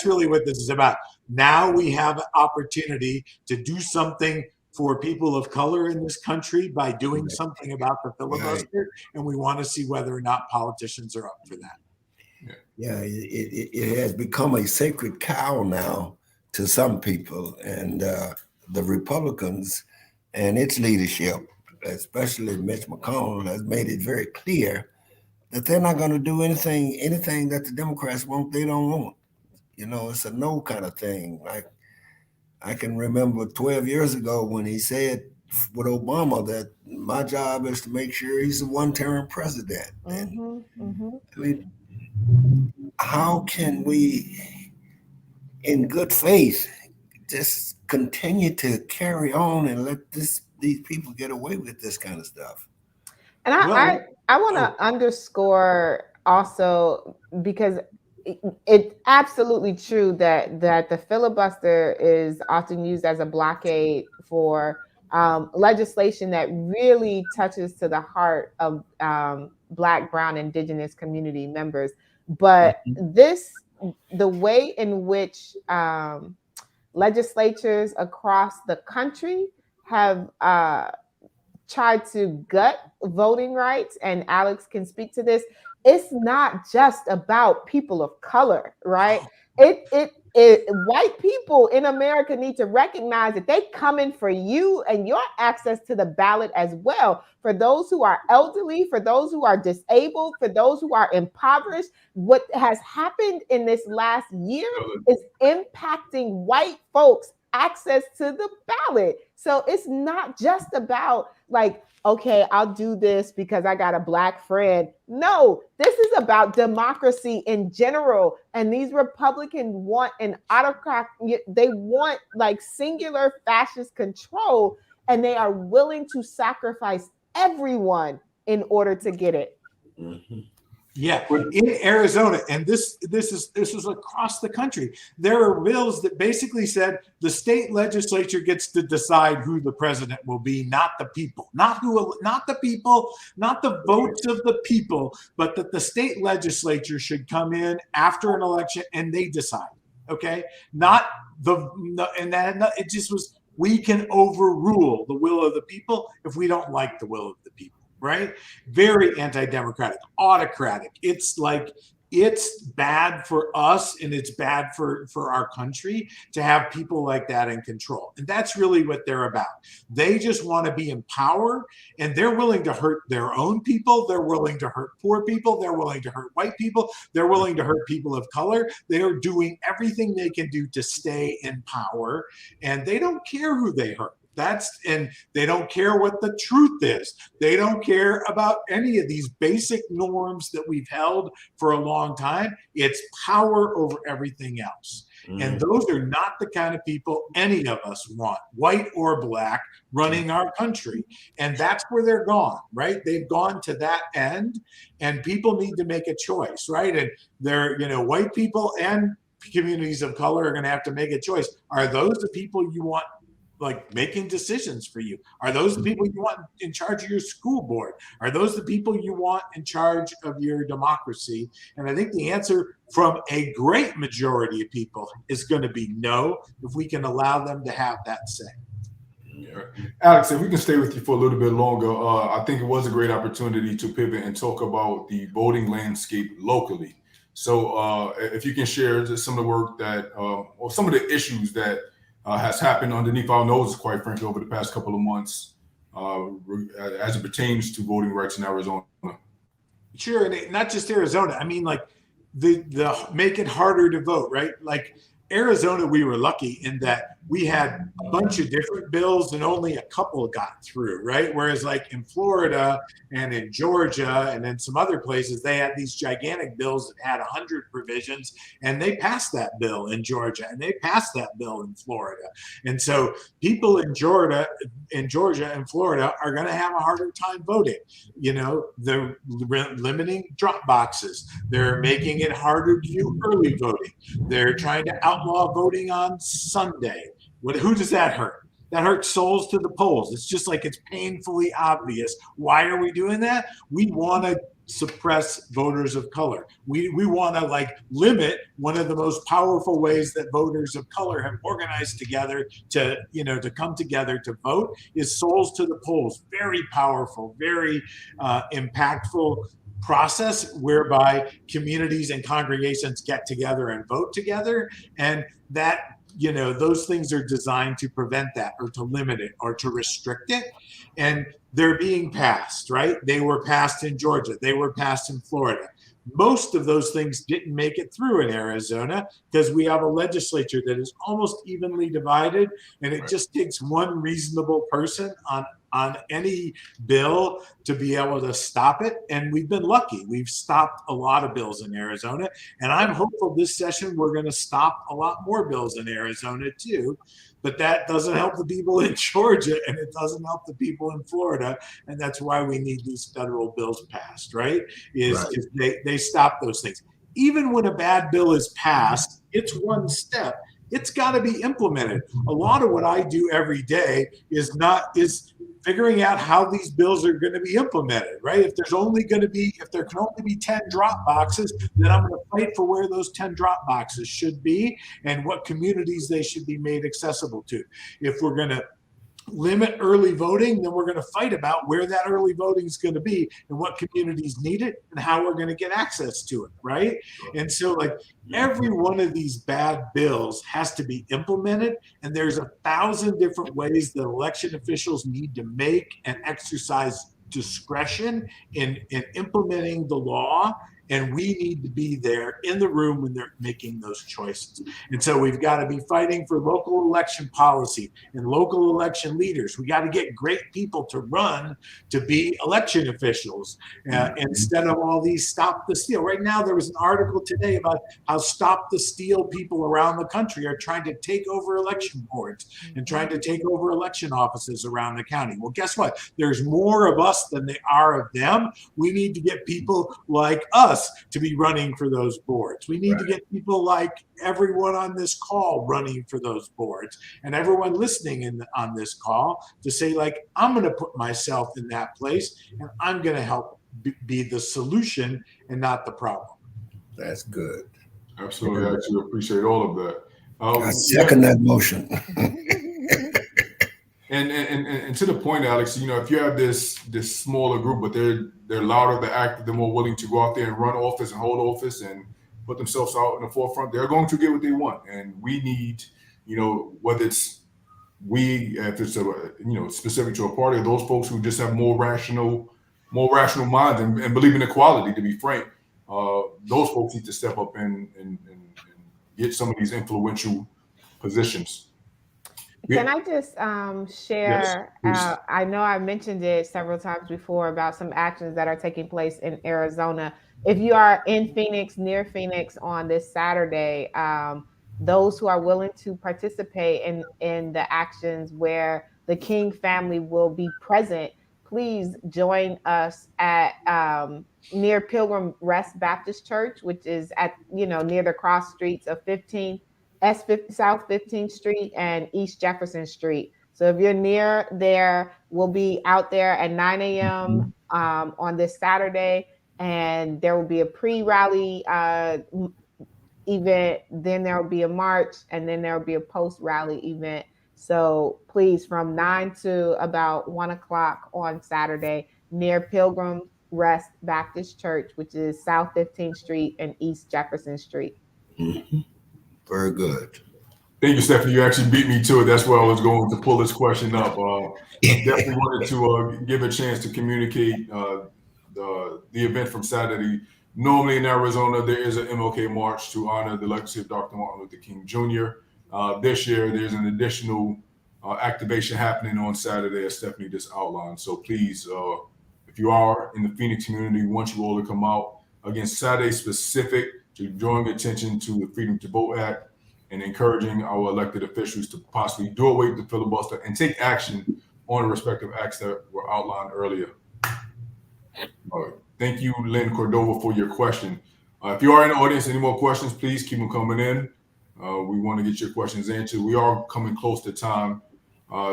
really what this is about. Now we have an opportunity to do something for people of color in this country by doing something about the filibuster. Right. And we want to see whether or not politicians are up for that. Yeah, it has become a sacred cow now to some people, and the Republicans and its leadership, especially Mitch McConnell, has made it very clear that they're not going to do anything that the Democrats want, they don't want. You know, it's a no kind of thing. Like I can remember 12 years ago when he said with Obama that my job is to make sure he's a one-term president. I mean, how can we, in good faith, just continue to carry on and let these people get away with this kind of stuff? And I want to underscore also, because it's absolutely true that the filibuster is often used as a blockade for legislation that really touches to the heart of Black, Brown, Indigenous community members. But the way in which legislatures across the country have tried to gut voting rights, and Alex can speak to this, it's not just about people of color, right? White people in America need to recognize that they coming for you and your access to the ballot as well. For those who are elderly, for those who are disabled, for those who are impoverished, what has happened in this last year is impacting white folks' access to the ballot. So it's not just about like, okay, I'll do this because I got a Black friend. No, this is about democracy in general. And these Republicans want an autocrat. They want like singular fascist control, and they are willing to sacrifice everyone in order to get it. Yeah, in Arizona, and this is across the country. There are bills that basically said the state legislature gets to decide who the president will be, not the people, not the people, not the votes of the people, but that the state legislature should come in after an election and they decide. Okay, it just was, we can overrule the will of the people if we don't like the will of the people. Right? Very anti-democratic, autocratic. It's like, it's bad for us and it's bad for our country to have people like that in control. And that's really what they're about. They just want to be in power, and they're willing to hurt their own people. They're willing to hurt poor people. They're willing to hurt white people. They're willing to hurt people of color. They are doing everything they can do to stay in power, and they don't care who they hurt. And they don't care what the truth is. They don't care about any of these basic norms that we've held for a long time. It's power over everything else. And those are not the kind of people any of us want, white or Black, running our country. And that's where they're gone, right? They've gone to that end, and people need to make a choice, right? And they're, white people and communities of color are going to have to make a choice. Are those the people you want like making decisions for you? Are those the people you want in charge of your school board? Are those the people you want in charge of your democracy? And I think the answer from a great majority of people is going to be no, if we can allow them to have that say. Yeah. Alex, if we can stay with you for a little bit longer, I think it was a great opportunity to pivot and talk about the voting landscape locally. So if you can share just some of the work that, or some of the issues that has happened underneath our noses, quite frankly, over the past couple of months, as it pertains to voting rights in Arizona. Sure, and not just Arizona. I mean, like the make it harder to vote, right? Like Arizona, we were lucky in that we had a bunch of different bills and only a couple got through, right? Whereas like in Florida and in Georgia and in some other places, they had these gigantic bills that had 100 provisions, and they passed that bill in Georgia and they passed that bill in Florida. And so people in Georgia and Florida are going to have a harder time voting. You know, they're limiting drop boxes. They're making it harder to do early voting. They're trying to outlaw voting on Sunday. Who does that hurt? That hurts souls to the polls. It's just like it's painfully obvious. Why are we doing that? We want to suppress voters of color. We want to like limit one of the most powerful ways that voters of color have organized together to, you know, to come together to vote is souls to the polls. Very powerful, very impactful process whereby communities and congregations get together and vote together. And that, you know, those things are designed to prevent that or to limit it or to restrict it. And they're being passed, right? They were passed in Georgia. They were passed in Florida. Most of those things didn't make it through in Arizona because we have a legislature that is almost evenly divided, and it just takes one reasonable person on any bill to be able to stop it. And we've been lucky. We've stopped a lot of bills in Arizona. And I'm hopeful this session we're going to stop a lot more bills in Arizona too. But that doesn't help the people in Georgia, and it doesn't help the people in Florida. And that's why we need these federal bills passed, right? Is they stop those things. Even when a bad bill is passed, it's one step. It's got to be implemented. A lot of what I do every day is figuring out how these bills are going to be implemented, right? If there can only be 10 drop boxes, then I'm going to fight for where those 10 drop boxes should be and what communities they should be made accessible to. If we're going to limit early voting, then we're going to fight about where that early voting is going to be and what communities need it and how we're going to get access to it, right? And so like every one of these bad bills has to be implemented, and there's 1,000 different ways that election officials need to make and exercise discretion in implementing the law. And we need to be there in the room when they're making those choices. And so we've got to be fighting for local election policy and local election leaders. We got to get great people to run to be election officials instead of all these stop the steal. Right now, there was an article today about how stop the steal people around the country are trying to take over election boards and trying to take over election offices around the county. Well, guess what? There's more of us than there are of them. We need to get people like us to be running for those boards. We need to get people like everyone on this call running for those boards, and everyone listening on this call to say, like, I'm going to put myself in that place and I'm going to help be the solution and not the problem. That's good. Absolutely. I actually appreciate all of that. I second that motion. And to the point, Alex, you know, if you have this smaller group, but they're louder, they're active, they're more willing to go out there and run office and hold office and put themselves out in the forefront, they're going to get what they want. And we need, you know, whether it's if it's specific to a party, or those folks who just have more rational minds and believe in equality, to be frank, those folks need to step up and get some of these influential positions. Can I just share? Yes, I know I mentioned it several times before about some actions that are taking place in Arizona. If you are in Phoenix, near Phoenix on this Saturday, those who are willing to participate in the actions where the King family will be present, please join us at near Pilgrim Rest Baptist Church, which is at near the cross streets of South 15th Street and East Jefferson Street. So if you're near there, we'll be out there at 9 a.m. On this Saturday, and there will be a pre-rally event. Then there will be a march, and then there will be a post-rally event. So please, from 9 to about 1 o'clock on Saturday, near Pilgrim Rest Baptist Church, which is South 15th Street and East Jefferson Street. Very good. Thank you, Stephanie. You actually beat me to it. That's where I was going to pull this question up. Definitely wanted to give a chance to communicate the event from Saturday. Normally in Arizona, there is an MLK March to honor the legacy of Dr. Martin Luther King Jr. This year, there's an additional activation happening on Saturday, as Stephanie just outlined. So please, if you are in the Phoenix community, we want you all to come out. Again, Saturday specific to drawing attention to the Freedom to Vote Act and encouraging our elected officials to possibly do away with the filibuster and take action on the respective acts that were outlined earlier. All right. Thank you, Lynn Cordova, for your question. If you are in the audience, any more questions, please keep them coming in. We want to get your questions answered. We are coming close to time.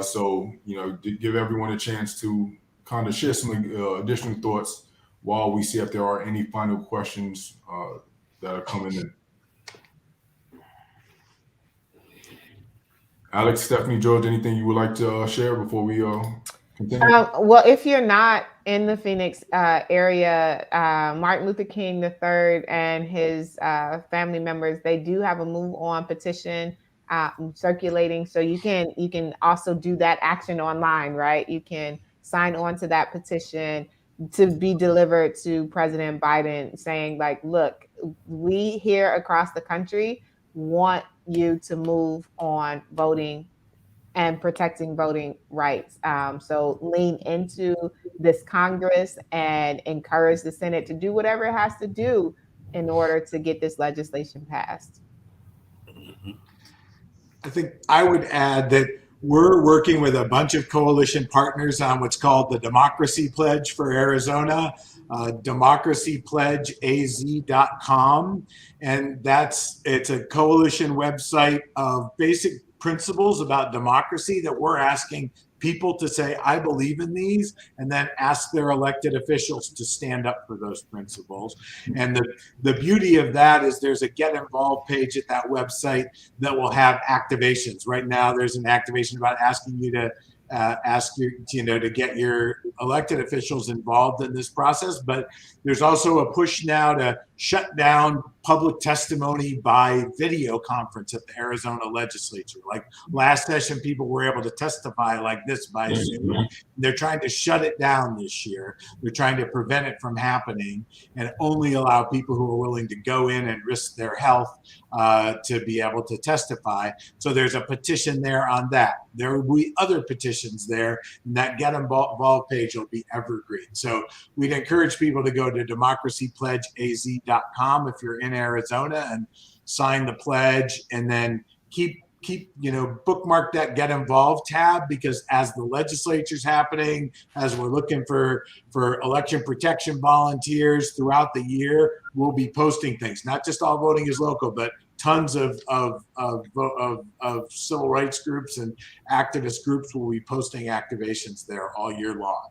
So, give everyone a chance to kind of share some additional thoughts while we see if there are any final questions that are coming in. Alex, Stephanie, George, anything you would like to share before we continue? Well, if you're not in the Phoenix area, Martin Luther King III and his family members, they do have a Move On petition circulating. So you can also do that action online, right? You can sign on to that petition to be delivered to President Biden, saying like, look, we here across the country want you to move on voting and protecting voting rights. So lean into this Congress and encourage the Senate to do whatever it has to do in order to get this legislation passed. I think I would add that we're working with a bunch of coalition partners on what's called the Democracy Pledge for Arizona, democracypledgeaz.com. And it's a coalition website of basic principles about democracy that we're asking people to say, I believe in these, and then ask their elected officials to stand up for those principles. And the beauty of that is there's a get involved page at that website that will have activations. Right now, there's an activation about asking you to to get your elected officials involved in this process. But there's also a push now to shut down public testimony by video conference at the Arizona legislature. Like last session, people were able to testify like this by Zoom. They're trying to shut it down this year. They're trying to prevent it from happening and only allow people who are willing to go in and risk their health to be able to testify. So there's a petition there on that. There will be other petitions there, and that Get Involved page will be evergreen. So we'd encourage people to go to democracypledgeaz.com if you're in Arizona and sign the pledge, and then keep bookmark that Get Involved tab, because as the legislature's happening, as we're looking for election protection volunteers throughout the year, we'll be posting things. Not just All Voting is Local, but tons of civil rights groups and activist groups will be posting activations there all year long.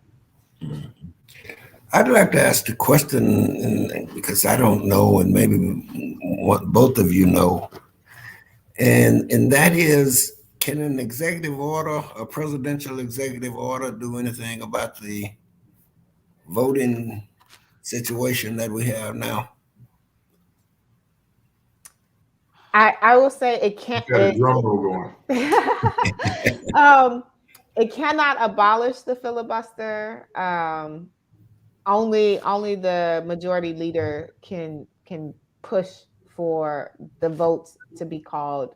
I'd like to ask a question, because I don't know, and maybe both of you know, and that is, can an executive order, a presidential executive order, do anything about the voting situation that we have now? I will say it can't. Got a drum roll going. It cannot abolish the filibuster. Only the majority leader can push for the votes to be called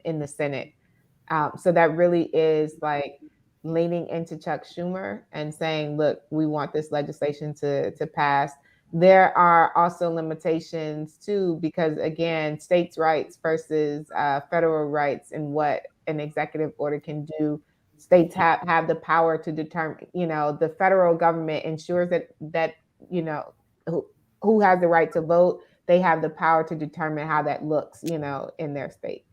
in the Senate. So that really is like leaning into Chuck Schumer and saying, look, we want this legislation to pass. There are also limitations too, because again, states' rights versus federal rights and what an executive order can do. States have the power to determine, the federal government ensures that who has the right to vote. They have the power to determine how that looks, in their state.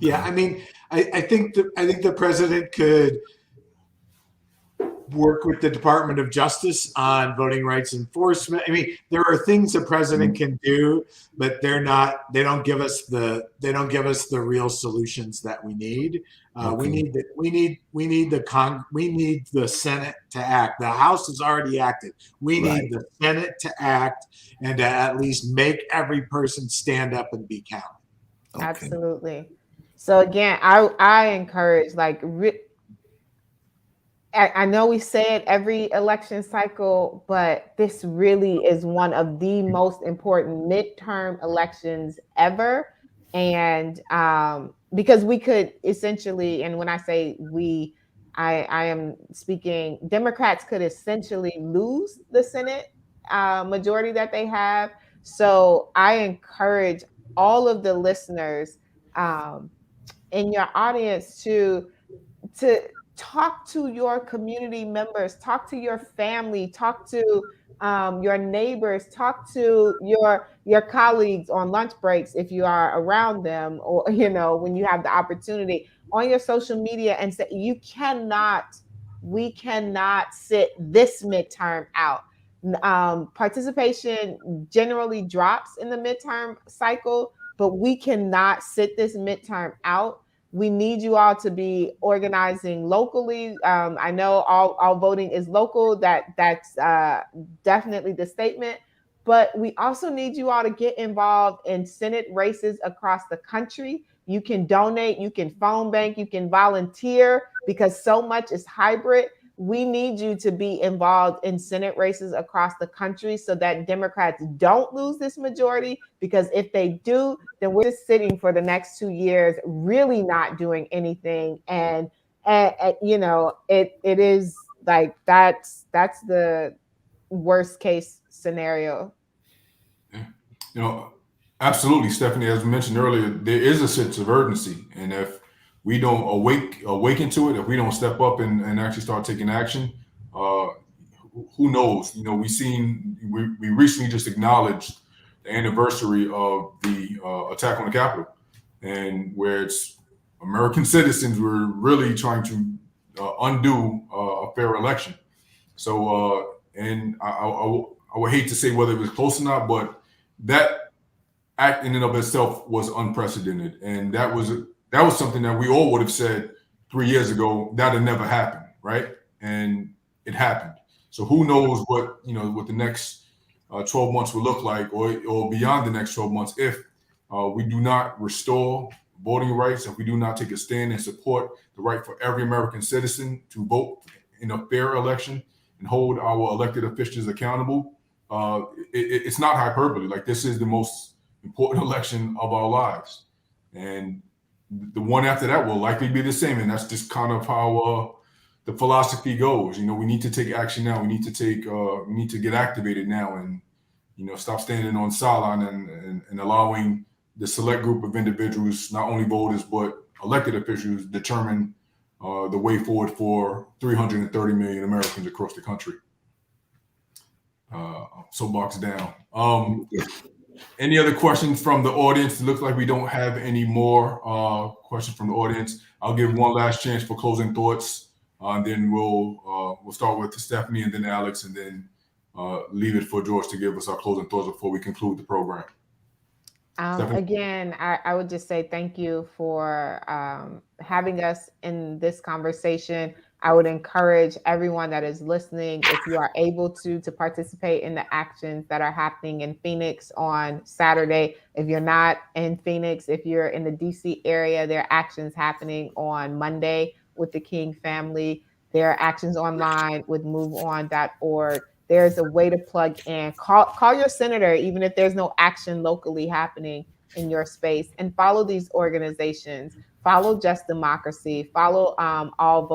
Yeah, I mean, I think the president could work with the Department of Justice on voting rights enforcement. I mean, there are things the president can do, but they don't give us the real solutions that we need. We need the Senate to act. The House has already acted. We need the Senate to act and to at least make every person stand up and be counted. Okay. Absolutely. So again, I encourage, like, I know we say it every election cycle, but this really is one of the most important midterm elections ever. And because we could essentially, and when I say we, I am speaking, Democrats could essentially lose the Senate majority that they have. So I encourage all of the listeners in your audience to talk to your community members, talk to your family, talk to your neighbors, talk to your colleagues on lunch breaks if you are around them, or when you have the opportunity on your social media, and say we cannot sit this midterm out. Participation generally drops in the midterm cycle, but we cannot sit this midterm out. We need you all to be organizing locally. I know all voting is local. That's definitely the statement. But we also need you all to get involved in Senate races across the country. You can donate, you can phone bank, you can volunteer, because so much is hybrid. We need you to be involved in Senate races across the country so that Democrats don't lose this majority. Because if they do, then we're just sitting for the next 2 years, really not doing anything. And it is like, that's the worst case scenario. Absolutely, Stephanie. As we mentioned earlier, there is a sense of urgency, and if we don't awaken to it, if we don't step up and actually start taking action, who knows? We recently just acknowledged the anniversary of the attack on the Capitol, and where it's American citizens were really trying to undo a fair election. So, and I would hate to say whether it was close or not, but that act in and of itself was unprecedented, and that was something that we all would have said 3 years ago that'd never happen, right? And it happened. So who knows what the next 12 months will look like, or beyond the next 12 months, if we do not restore voting rights, if we do not take a stand and support the right for every American citizen to vote in a fair election and hold our elected officials accountable. It's not hyperbole. Like, this is the most important election of our lives, and the one after that will likely be the same. And that's just kind of how the philosophy goes. We need to take action now. We need to get activated now, and stop standing on sideline and allowing the select group of individuals, not only voters but elected officials, determine the way forward for 330 million Americans across the country. Soapbox down. Any other questions from the audience? It looks like we don't have any more questions from the audience. I'll give one last chance for closing thoughts, and then we'll start with Stephanie and then Alex, and then leave it for George to give us our closing thoughts before we conclude the program. Again, I would just say thank you for having us in this conversation. I would encourage everyone that is listening, if you are able to participate in the actions that are happening in Phoenix on Saturday. If you're not in Phoenix, if you're in the DC area, there are actions happening on Monday with the King family. There are actions online with moveon.org. There's a way to plug in. Call your senator, even if there's no action locally happening in your space, and follow these organizations. Follow Just Democracy. Follow All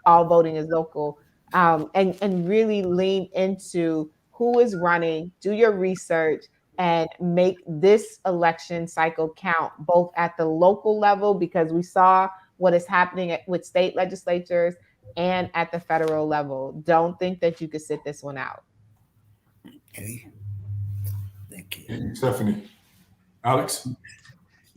Voting is Local, and really lean into who is running. Do your research and make this election cycle count, both at the local level, because we saw what is happening with state legislatures, and at the federal level. Don't think that you could sit this one out. Okay. Thank you. Stephanie. Alex?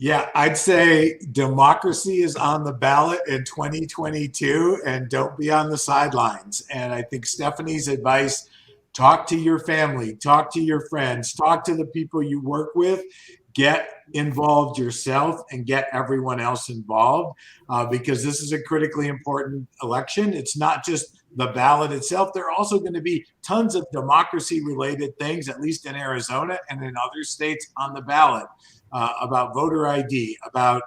Yeah, I'd say democracy is on the ballot in 2022 and don't be on the sidelines. And I think Stephanie's advice, talk to your family, talk to your friends, talk to the people you work with, get involved yourself and get everyone else involved because this is a critically important election. It's not just the ballot itself. There are also going to be tons of democracy related things, at least in Arizona and in other states, on the ballot. About voter ID, about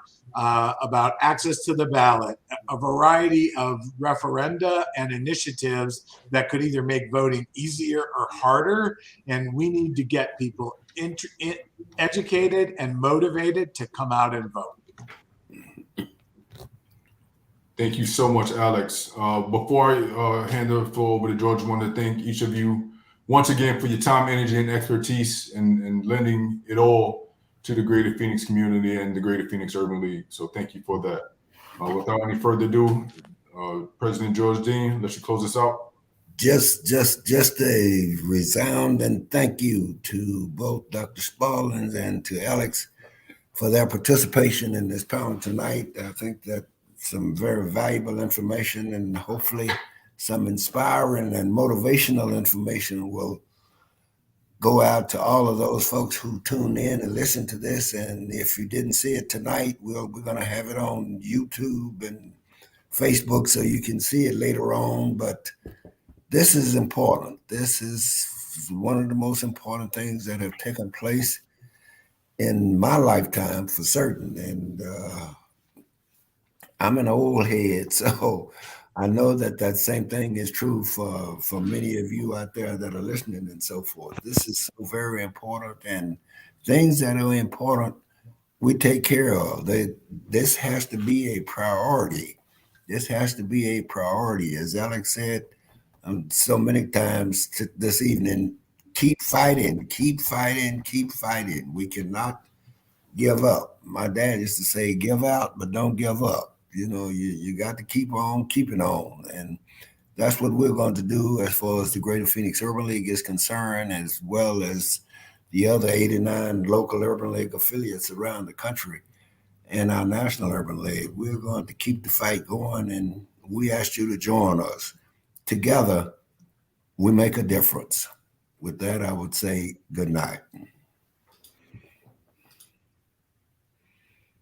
access to the ballot, a variety of referenda and initiatives that could either make voting easier or harder. And we need to get people educated and motivated to come out and vote. Thank you so much, Alex. Before I hand the floor over to George, I want to thank each of you once again for your time, energy, and expertise and lending it all to the Greater Phoenix community and the Greater Phoenix Urban League. So thank you for that. Without any further ado, President George Dean, let you close this out. Just a resounding thank you to both Dr. Spalding and to Alex for their participation in this panel tonight. I think that some very valuable information and hopefully some inspiring and motivational information will go out to all of those folks who tune in and listen to this. And if you didn't see it tonight, we're going to have it on YouTube and Facebook so you can see it later on. But this is important. This is one of the most important things that have taken place in my lifetime for certain. And I'm an old head, so I know that same thing is true for many of you out there that are listening and so forth. This is so very important, and things that are important, we take care of. This has to be a priority. This has to be a priority. As Alex said so many times this evening, keep fighting, keep fighting, keep fighting. We cannot give up. My dad used to say, give out, but don't give up. You know, you got to keep on keeping on. And that's what we're going to do as far as the Greater Phoenix Urban League is concerned, as well as the other 89 local Urban League affiliates around the country and our National Urban League. We're going to keep the fight going, and we ask you to join us. Together, we make a difference. With that, I would say good night.